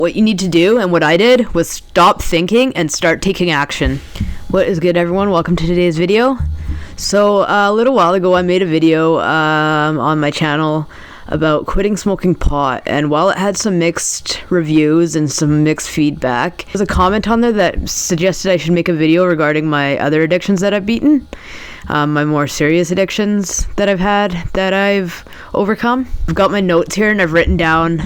What you need to do, and what I did, was stop thinking and start taking action. What is good, everyone? Welcome to today's video. So a little while ago I made a video on my channel about quitting smoking pot, and while it had some mixed reviews and some mixed feedback, there was a comment on there that suggested I should make a video regarding my other addictions that I've beaten, my more serious addictions that I've had that I've overcome. I've got my notes here and I've written down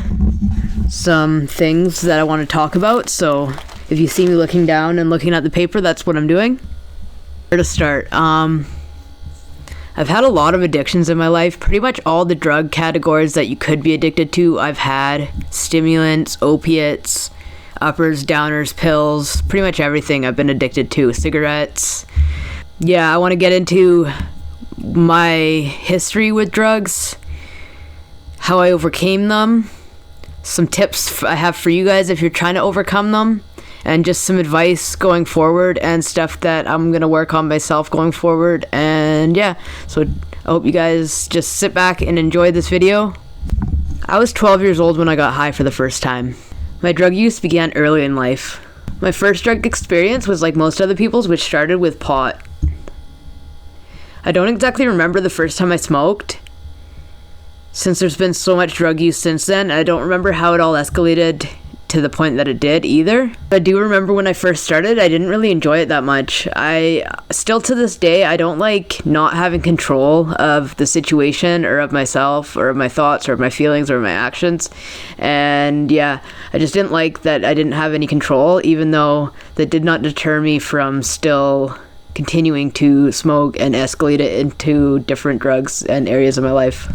some things that I want to talk about, so if you see me looking down and looking at the paper, that's what I'm doing. Where to start? I've had a lot of addictions in my life. Pretty much all the drug categories that you could be addicted to, I've had. Stimulants, opiates, uppers, downers, pills, pretty much everything I've been addicted to. Cigarettes. Yeah, I want to get into my history with drugs, how I overcame them, some tips I have for you guys if you're trying to overcome them, and just some advice going forward and stuff that I'm going to work on myself going forward. And yeah, so I hope you guys just sit back and enjoy this video. I was 12 years old when I got high for the first time. My drug use began early in life. My first drug experience was like most other people's, which started with pot. I don't exactly remember the first time I smoked, since there's been so much drug use since then. I don't remember how it all escalated to the point that it did either. I do remember when I first started, I didn't really enjoy it that much. I still to this day, I don't like not having control of the situation or of myself or of my thoughts or of my feelings or my actions. And yeah, I just didn't like that I didn't have any control, even though that did not deter me from still continuing to smoke and escalate it into different drugs and areas of my life.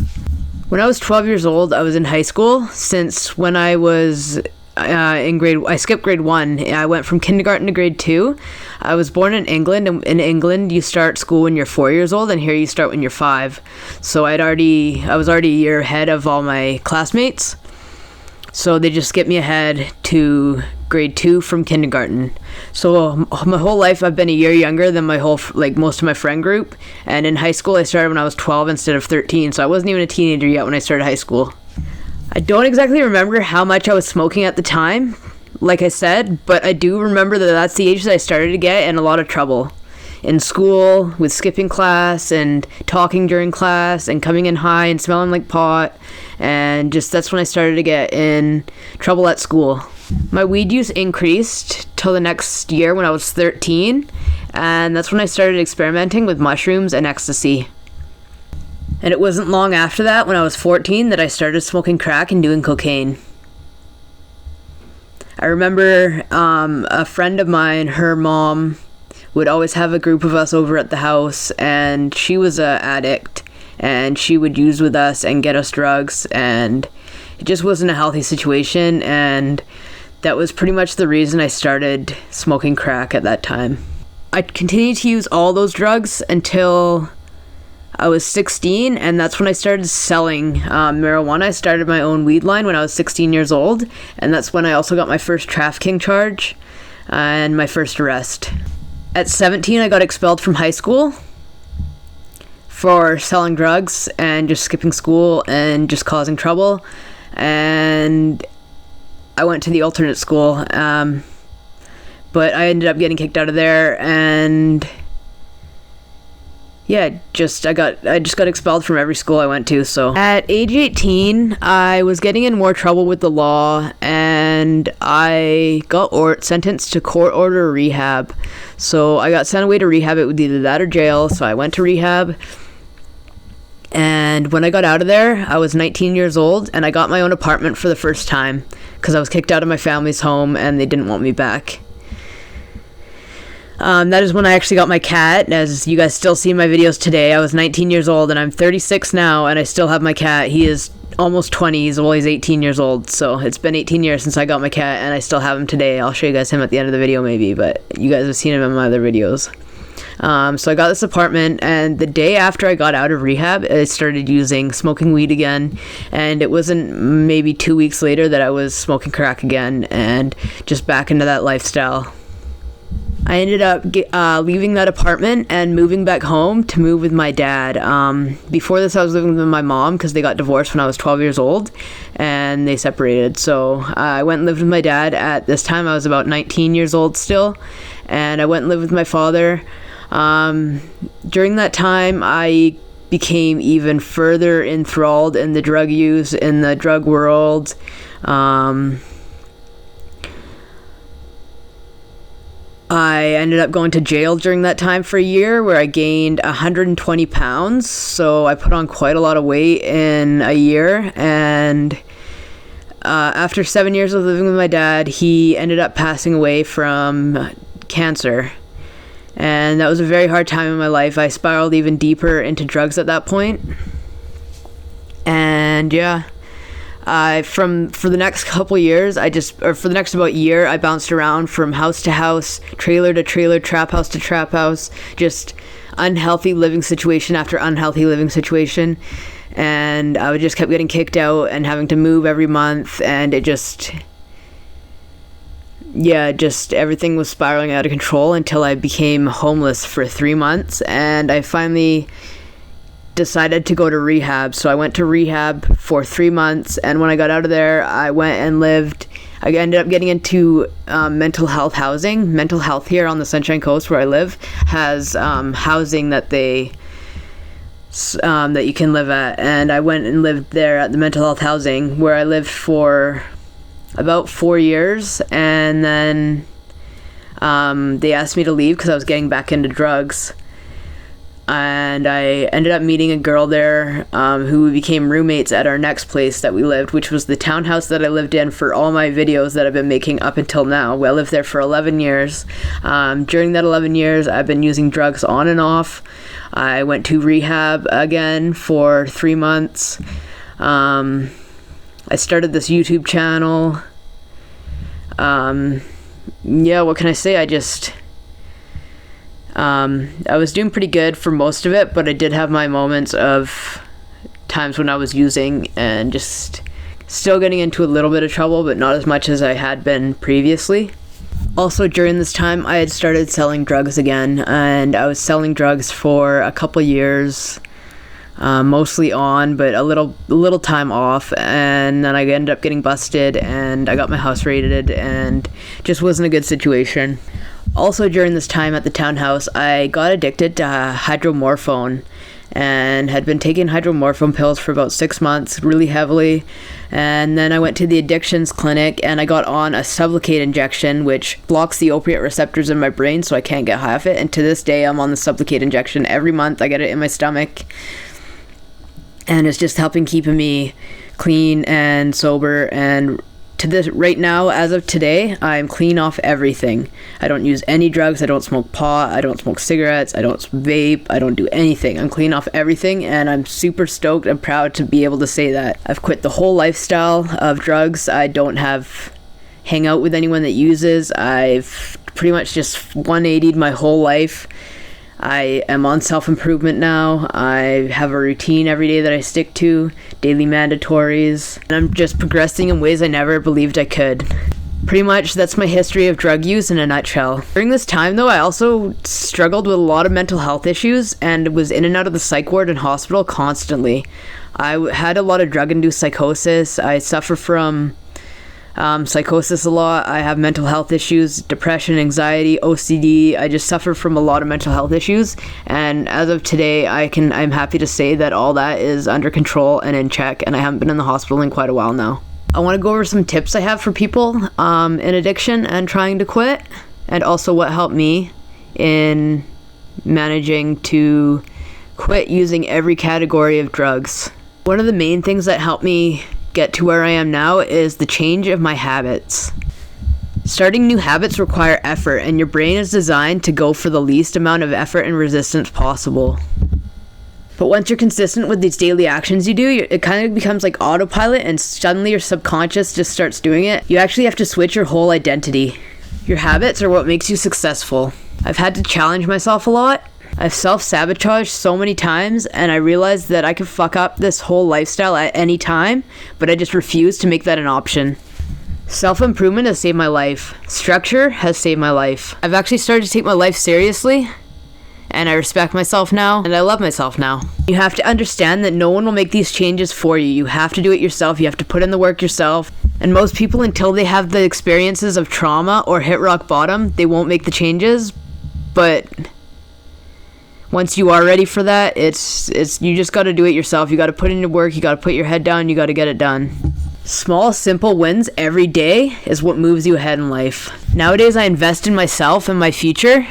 When I was 12 years old, I was in high school. Since when I was I skipped grade 1. I went from kindergarten to grade 2. I was born in England, and in England you start school when you're 4 years old, and here you start when you're 5. So I was already a year ahead of all my classmates. So they just skipped me ahead to grade 2 from kindergarten. So my whole life I've been a year younger than most of my friend group. And in high school I started when I was 12 instead of 13. So I wasn't even a teenager yet when I started high school. I don't exactly remember how much I was smoking at the time, like I said, but I do remember that that's the age that I started to get in a lot of trouble. In school, with skipping class and talking during class and coming in high and smelling like pot, and just that's when I started to get in trouble at school. My weed use increased till the next year when I was 13, and that's when I started experimenting with mushrooms and ecstasy. And it wasn't long after that, when I was 14, that I started smoking crack and doing cocaine. I remember a friend of mine, her mom would always have a group of us over at the house, and she was an addict, and she would use with us and get us drugs, and it just wasn't a healthy situation, and that was pretty much the reason I started smoking crack at that time. I continued to use all those drugs until I was 16, and that's when I started selling marijuana. I started my own weed line when I was 16 years old, and that's when I also got my first trafficking charge and my first arrest. At 17, I got expelled from high school for selling drugs and just skipping school and just causing trouble, and I went to the alternate school, but I ended up getting kicked out of there, and yeah, I just got expelled from every school I went to. So at age 18, I was getting in more trouble with the law, and I got sentenced to court order rehab. So I got sent away to rehab. It was either that or jail. So I went to rehab, and when I got out of there, I was 19 years old, and I got my own apartment for the first time because I was kicked out of my family's home and they didn't want me back. That is when I actually got my cat. As you guys still see in my videos today, I was 19 years old and I'm 36 now, and I still have my cat. He is almost 20. He's 18 years old. So it's been 18 years since I got my cat, and I still have him today. I'll show you guys him at the end of the video maybe, but you guys have seen him in my other videos. So I got this apartment, and the day after I got out of rehab, I started smoking weed again, and it wasn't maybe 2 weeks later that I was smoking crack again and just back into that lifestyle. I ended up leaving that apartment and moving back home to move with my dad. Before this, I was living with my mom because they got divorced when I was 12 years old and they separated. So I went and lived with my dad. At this time, I was about 19 years old still, and I went and lived with my father. During that time, I became even further enthralled in the drug use, in the drug world. I ended up going to jail during that time for a year, where I gained 120 pounds. So I put on quite a lot of weight in a year. And after 7 years of living with my dad, he ended up passing away from cancer. And that was a very hard time in my life. I spiraled even deeper into drugs at that point. And yeah. For the next couple years, for the next about year, I bounced around from house to house, trailer to trailer, trap house to trap house, just unhealthy living situation after unhealthy living situation. And I just kept getting kicked out and having to move every month, and everything was spiraling out of control until I became homeless for 3 months, and I finally decided to go to rehab. So I went to rehab for 3 months, and when I got out of there, I ended up getting into mental health housing. Mental health here on the Sunshine Coast, where I live, has housing that that you can live at, and I went and lived there at the mental health housing, where I lived for about 4 years, and then they asked me to leave because I was getting back into drugs. And I ended up meeting a girl there who became roommates at our next place that we lived, which was the townhouse that I lived in for all my videos that I've been making up until now. Well, I lived there for 11 years. During that 11 years, I've been using drugs on and off. I went to rehab again for 3 months. I started this YouTube channel. What can I say? I was doing pretty good for most of it, but I did have my moments of times when I was using and just still getting into a little bit of trouble, but not as much as I had been previously. Also, during this time, I had started selling drugs again, and I was selling drugs for a couple years, mostly on, but a little time off, and then I ended up getting busted, and I got my house raided, and just wasn't a good situation. Also, during this time at the townhouse, I got addicted to hydromorphone and had been taking hydromorphone pills for about 6 months, really heavily. And then I went to the addictions clinic and I got on a Sublocade injection, which blocks the opiate receptors in my brain, so I can't get high off it. And to this day, I'm on the Sublocade injection. Every month, I get it in my stomach. And it's just helping keeping me clean and sober, and right now, as of today, I'm clean off everything. I don't use any drugs. I don't smoke pot. I don't smoke cigarettes. I don't vape. I don't do anything. I'm clean off everything, and I'm super stoked and proud to be able to say that. I've quit the whole lifestyle of drugs. I don't hang out with anyone that uses. I've pretty much just 180'd my whole life. I am on self-improvement now. I have a routine every day that I stick to, daily mandatories, and I'm just progressing in ways I never believed I could. Pretty much, that's my history of drug use in a nutshell. During this time, though, I also struggled with a lot of mental health issues and was in and out of the psych ward and hospital constantly. I had a lot of drug-induced psychosis. I suffer from psychosis a lot. I have mental health issues, depression, anxiety, OCD. I just suffer from a lot of mental health issues, and as of today, I'm happy to say that all that is under control and in check, and I haven't been in the hospital in quite a while now. I want to go over some tips I have for people in addiction and trying to quit, and also what helped me in managing to quit using every category of drugs. One of the main things that helped me get to where I am now is the change of my habits. Starting new habits require effort, and your brain is designed to go for the least amount of effort and resistance possible. But once you're consistent with these daily actions you do, it kind of becomes like autopilot, and suddenly your subconscious just starts doing it. You actually have to switch your whole identity. Your habits are what makes you successful. I've had to challenge myself a lot. I've self-sabotaged so many times, and I realized that I could fuck up this whole lifestyle at any time, but I just refuse to make that an option. Self-improvement has saved my life. Structure has saved my life. I've actually started to take my life seriously, and I respect myself now, and I love myself now. You have to understand that no one will make these changes for you. You have to do it yourself. You have to put in the work yourself. And most people, until they have the experiences of trauma or hit rock bottom, they won't make the changes. But once you are ready for that, it's you just got to do it yourself. You got to put in the work. You got to put your head down. You got to get it done. Small, simple wins every day is what moves you ahead in life. Nowadays, I invest in myself and my future.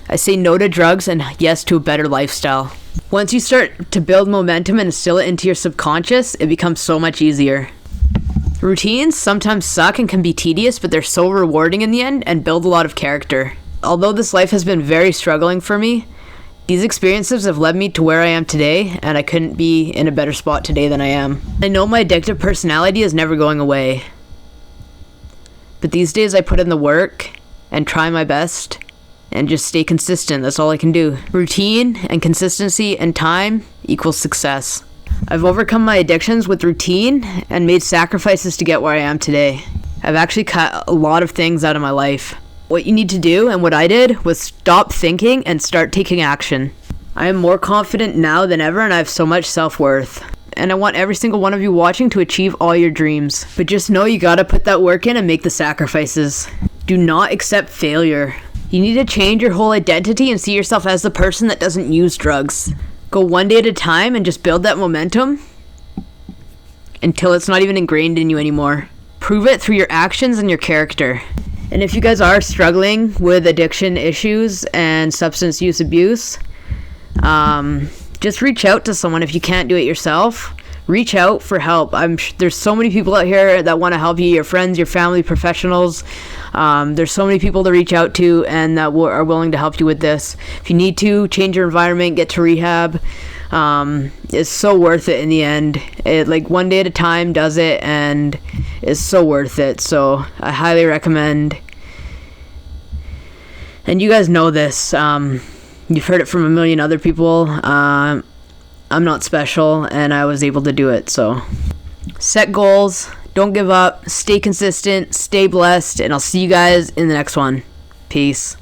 I say no to drugs and yes to a better lifestyle. Once you start to build momentum and instill it into your subconscious, it becomes so much easier. Routines sometimes suck and can be tedious, but they're so rewarding in the end and build a lot of character. Although this life has been very struggling for me, these experiences have led me to where I am today, and I couldn't be in a better spot today than I am. I know my addictive personality is never going away, but these days I put in the work and try my best and just stay consistent. That's all I can do. Routine and consistency and time equals success. I've overcome my addictions with routine and made sacrifices to get where I am today. I've actually cut a lot of things out of my life. What you need to do, and what I did, was stop thinking and start taking action. I am more confident now than ever, and I have so much self-worth. And I want every single one of you watching to achieve all your dreams. But just know you gotta put that work in and make the sacrifices. Do not accept failure. You need to change your whole identity and see yourself as the person that doesn't use drugs. Go one day at a time and just build that momentum until it's not even ingrained in you anymore. Prove it through your actions and your character. And if you guys are struggling with addiction issues and substance use abuse, just reach out to someone. If you can't do it yourself, reach out for help. There's so many people out here that want to help you, your friends, your family, professionals. There's so many people to reach out to and that are willing to help you with this. If you need to change your environment, get to rehab. It's so worth it in the end. Like one day at a time does it, and it's so worth it. So I highly recommend. And you guys know this. You've heard it from a million other people. I'm not special, and I was able to do it. So set goals, don't give up, stay consistent, stay blessed, and I'll see you guys in the next one. Peace.